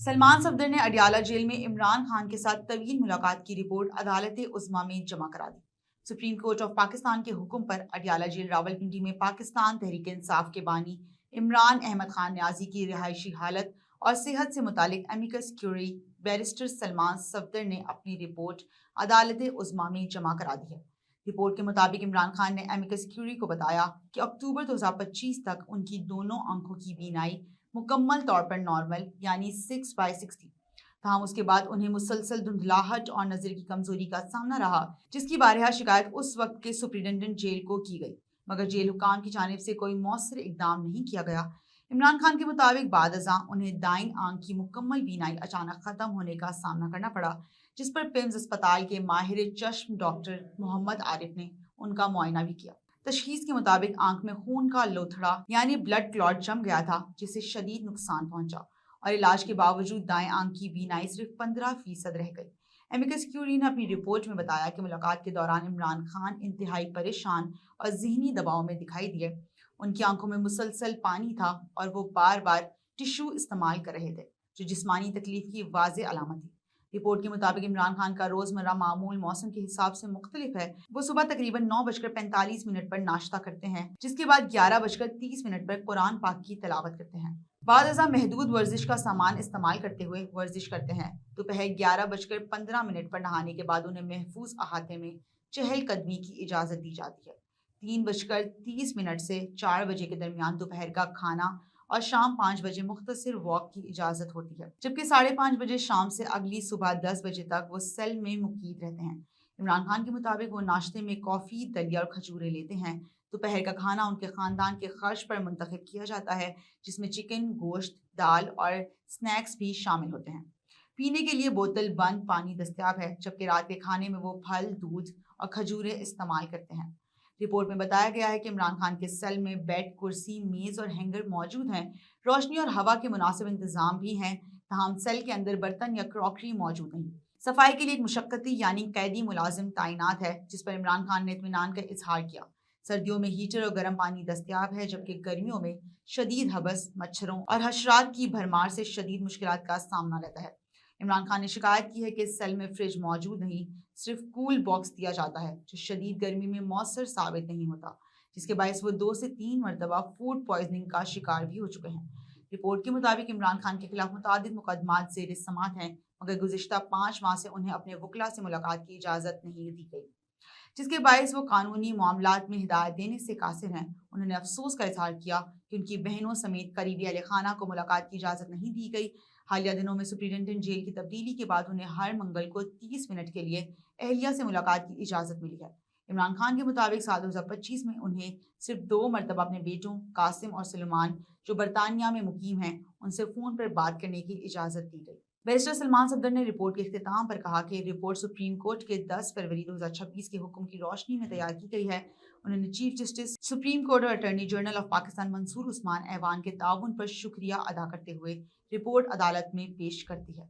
सलमान सफदर ने अडियाला जेल में इमरान खान के साथ तवील मुलाकात की रिपोर्ट अदालत उज़्मा में जमा करा दी। सुप्रीम कोर्ट ऑफ पाकिस्तान के हुक्म पर अडियाला जेल रावलपिंडी में पाकिस्तान तहरीक इंसाफ के बानी इमरान अहमद खान न्याजी की रिहायशी हालत और सेहत से मुतालिक amicus curiae barrister Salman Safdar ने अपनी रिपोर्ट अदालत उज़्मा में जमा करा दी है। रिपोर्ट के मुताबिक इमरान खान ने एमिकस क्यूरी को बताया कि अक्टूबर 2025 तक उनकी दोनों आंखों की बीनाई मुकम्मल तौर पर नॉर्मल यानी 6/6 थी। ताहम उसके बाद उन्हें मुसलसल धुंधलाहट और नजर की कमजोरी का सामना रहा, जिसकी बारहा शिकायत उस वक्त के सुप्रिंटेंडेंट जेल को की गई, मगर जेल हुकाम की जानिब से कोई मौसर इकदाम नहीं किया गया। इमरान खान के मुताबिक बाद अज़ां उन्हें दाईं आंख की मुकम्मल बीनाई अचानक खत्म होने का सामना करना पड़ा, जिस पर पिम्स अस्पताल के माहिर चश्म डॉक्टर मोहम्मद आरिफ ने उनका मुआयना भी किया। तशखीस के मुताबिक आंख में खून का लोथड़ा यानी ब्लड क्लॉट जम गया था, जिससे शदीद नुकसान पहुंचा और इलाज के बावजूद दाएं आंख की बीनाई सिर्फ 15% रह गई। एमिकस क्यूरी ने अपनी रिपोर्ट में बताया कि मुलाकात के दौरान इमरान खान इंतहाई परेशान और जहनी दबाव में दिखाई दिए। उनकी आंखों में मुसलसल पानी था और वो बार बार टिश्यू इस्तेमाल कर रहे थे, जो जिस्मानी तकलीफ की वाज़ेह अलामत थी। रिपोर्ट के मुताबिक इमरान खान का रोजमर्रा मामूल मौसम के हिसाब से मुख्तलिफ है। वो सुबह तकरीबन 9:45 पर नाश्ता करते हैं, जिसके बाद 11:30 पर कुरान पाक की तिलावत करते हैं। बाद अज़ां महदूद वर्जिश का सामान इस्तेमाल करते हुए वर्जिश करते हैं। दोपहर 11:15 पर नहाने के बाद उन्हें महफूज अहाते में चहलकदमी की इजाजत दी जाती है। 3:30 से 4 बजे के दरमियान दोपहर का खाना और शाम 5 बजे मुख्तसर वॉक की इजाजत होती है, जबकि 5:30 बजे शाम से अगली सुबह 10 बजे तक वो सेल में मुकीद रहते हैं। इमरान खान के मुताबिक वो नाश्ते में कॉफ़ी, दलिया और खजूरें लेते हैं। दोपहर का खाना उनके खानदान के खर्च पर मुंतखब किया जाता है, जिसमें चिकन, गोश्त, दाल और स्नैक्स भी शामिल होते हैं। पीने के लिए बोतल बंद पानी दस्तयाब है, जबकि रात के खाने में वो फल, दूध और खजूरें इस्तेमाल करते हैं। रिपोर्ट में बताया गया है कि इमरान खान के सेल में बेड, कुर्सी, मेज और हैंगर मौजूद हैं। रोशनी और हवा के मुनासिब इंतजाम भी हैं, तमाम सेल के अंदर बर्तन या क्रॉकरी मौजूद नहीं। सफाई के लिए एक मुशक्कती यानी कैदी मुलाजिम तैनात है, जिस पर इमरान खान ने इत्मीनान का इजहार किया। सर्दियों में हीटर और गर्म पानी दस्तयाब है, जबकि गर्मियों में शदीद हबस, मच्छरों और हशरात की भरमार से शदीद मुश्किलात का सामना रहता है। इमरान खान ने शिकायत की है कि इस सेल में फ्रिज मौजूद नहीं, सिर्फ कूल बॉक्स दिया जाता है, जो शदीद गर्मी में मौसर साबित नहीं होता, जिसके बायस वो 2 से 3 मरतबा फूड पॉइजनिंग का शिकार भी हो चुके हैं। रिपोर्ट के मुताबिक इमरान खान के खिलाफ मुतादिद मुकदमात ज़ेर समाअत हैं, मगर गुज़िश्ता 5 माह से उन्हें अपने वकला से मुलाकात की इजाज़त नहीं दी गई, जिसके बायस वो कानूनी मामलात में हिदायत देने से कासिर हैं। उन्होंने अफसोस का इजहार किया कि उनकी बहनों समेत करीबी अहले खाना को मुलाकात की इजाज़त नहीं दी गई। हालिया दिनों में सुप्रिंटेंडेंट जेल की तब्दीली के बाद उन्हें हर मंगल को 30 मिनट के लिए अहलिया से मुलाकात की इजाज़त मिली है। इमरान खान के मुताबिक साल 2025 में उन्हें सिर्फ 2 मरतबा अपने बेटों कासिम और सुलेमान, जो बरतानिया में मुकीम हैं, उनसे फ़ोन पर बात करने की इजाज़त दी गई। बैरिस्टर सलमान सफदर ने रिपोर्ट के इख्तिताम पर कहा कि रिपोर्ट सुप्रीम कोर्ट के 10 फरवरी 2026 के हुक्म की रोशनी में तैयार की गई है। उन्होंने चीफ जस्टिस सुप्रीम कोर्ट और attorney general of Pakistan Mansoor Usman ऐवान के ताउन पर शुक्रिया अदा करते हुए रिपोर्ट अदालत में पेश कर दी है।